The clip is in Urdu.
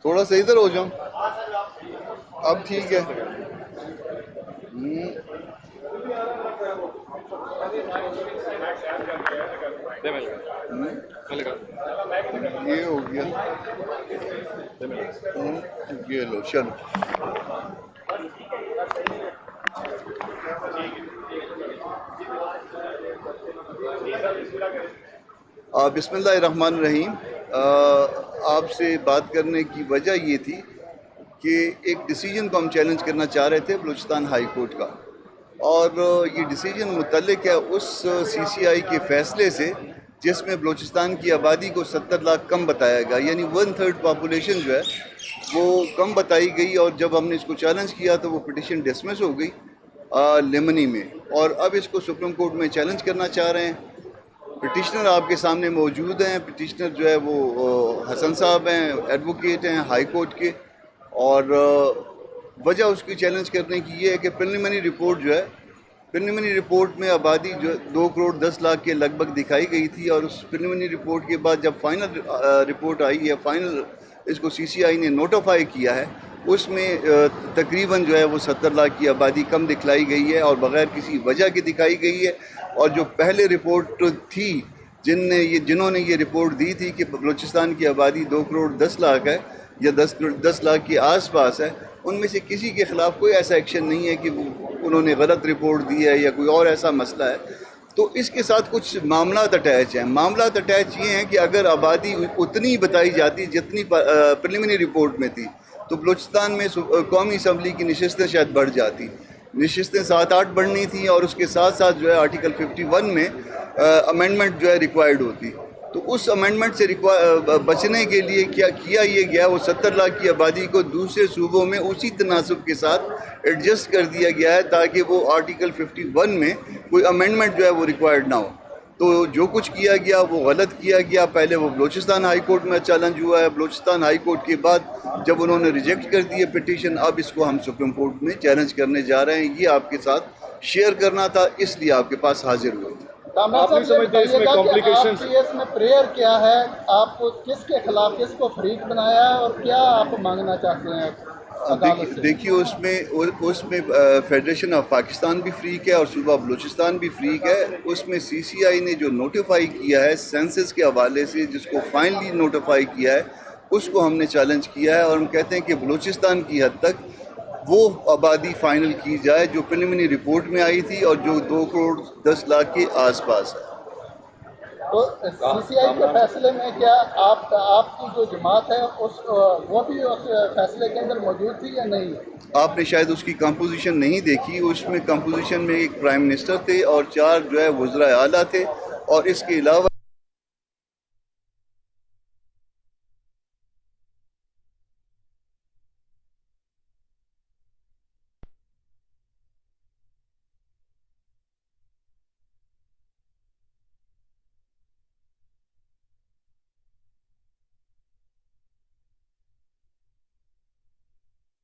تھوڑا سا ادھر ہو جاؤں. اب ٹھیک ہے. یہ ہو گیا. یہ لو چلو. بسم اللہ الرحمن الرحیم. آپ سے بات کرنے کی وجہ یہ تھی کہ ایک ڈیسیجن کو ہم چیلنج کرنا چاہ رہے تھے بلوچستان ہائی کورٹ کا، اور یہ ڈیسیجن متعلق ہے اس سی سی آئی کے فیصلے سے جس میں بلوچستان کی آبادی کو 70 لاکھ کم بتایا گیا، یعنی 1/3 پاپولیشن جو ہے وہ کم بتائی گئی. اور جب ہم نے اس کو چیلنج کیا تو وہ پٹیشن ڈسمس ہو گئی لیمنی میں، اور اب اس کو سپریم کورٹ میں چیلنج کرنا چاہ رہے ہیں. پٹیشنر آپ کے سامنے موجود ہیں. پٹیشنر جو ہے وہ حسن صاحب ہیں، ایڈوکیٹ ہیں ہائی کورٹ کے، اور وجہ اس کی چیلنج کرنے کی یہ ہے کہ پریلیمنری رپورٹ جو ہے، پریلیمنری رپورٹ میں آبادی جو 2 کروڑ 10 لاکھ کے لگ بھگ دکھائی گئی تھی، اور اس پریلیمنری رپورٹ کے بعد جب فائنل رپورٹ آئی ہے، فائنل اس کو سی سی آئی نے نوٹیفائی کیا ہے، اس میں تقریباً جو ہے وہ 70 لاکھ کی آبادی کم دکھلائی گئی ہے اور بغیر کسی وجہ کے دکھائی گئی ہے. اور جو پہلے رپورٹ تھی جنہوں نے یہ رپورٹ دی تھی کہ بلوچستان کی آبادی 2 کروڑ 10 لاکھ ہے یا 10 لاکھ کے آس پاس ہے، ان میں سے کسی کے خلاف کوئی ایسا ایکشن نہیں ہے کہ انہوں نے غلط رپورٹ دی ہے یا کوئی اور ایسا مسئلہ ہے. تو اس کے ساتھ کچھ معاملات اٹیچ ہیں. معاملات اٹیچ یہ ہیں کہ اگر آبادی اتنی بتائی جاتی جتنی پریلیمنری رپورٹ میں تھی تو بلوچستان میں قومی اسمبلی کی نشستیں شاید بڑھ جاتی. نشستیں 7-8 بڑھنی تھیں، اور اس کے ساتھ ساتھ جو ہے آرٹیکل 51 میں امینڈمنٹ جو ہے ریکوائرڈ ہوتی. تو اس امینڈمنٹ سے بچنے کے لیے کیا کیا یہ گیا، وہ 70 لاکھ کی آبادی کو دوسرے صوبوں میں اسی تناسب کے ساتھ ایڈجسٹ کر دیا گیا ہے تاکہ وہ آرٹیکل 51 میں کوئی امینڈمنٹ جو ہے وہ ریکوائرڈ نہ ہو. تو جو کچھ کیا گیا وہ غلط کیا گیا. پہلے وہ بلوچستان ہائی کورٹ میں چیلنج ہوا ہے، بلوچستان ہائی کورٹ کے بعد جب انہوں نے ریجیکٹ کر دی ہے پٹیشن، اب اس کو ہم سپریم کورٹ میں چیلنج کرنے جا رہے ہیں. یہ آپ کے ساتھ شیئر کرنا تھا، اس لیے آپ کے پاس حاضر ہوئے تھے. آپ نہیں سمجھتے اس میں کمپلیکیشنز؟ اس میں پریئر کیا ہے، آپ کس کے خلاف، کس کو فریق بنایا ہے، اور کیا آپ مانگنا چاہتے ہیں؟ دیکھیے اس میں فیڈریشن آف پاکستان بھی فریق ہے اور صوبہ بلوچستان بھی فریق ہے. اس میں سی سی آئی نے جو نوٹیفائی کیا ہے سینسس کے حوالے سے، جس کو فائنلی نوٹیفائی کیا ہے، اس کو ہم نے چیلنج کیا ہے، اور ہم کہتے ہیں کہ بلوچستان کی حد تک وہ آبادی فائنل کی جائے جو پریلیمنری رپورٹ میں آئی تھی اور جو 2 کروڑ 10 لاکھ کے آس پاس ہے. تو سی سی آئی کے فیصلے میں کیا آپ کی جو جماعت ہے وہ بھی اس فیصلے کے اندر موجود تھی یا نہیں؟ آپ نے شاید اس کی کمپوزیشن نہیں دیکھی. اس میں کمپوزیشن میں ایک پرائم منسٹر تھے اور 4 جو ہے وزراء اعلیٰ تھے، اور اس کے علاوہ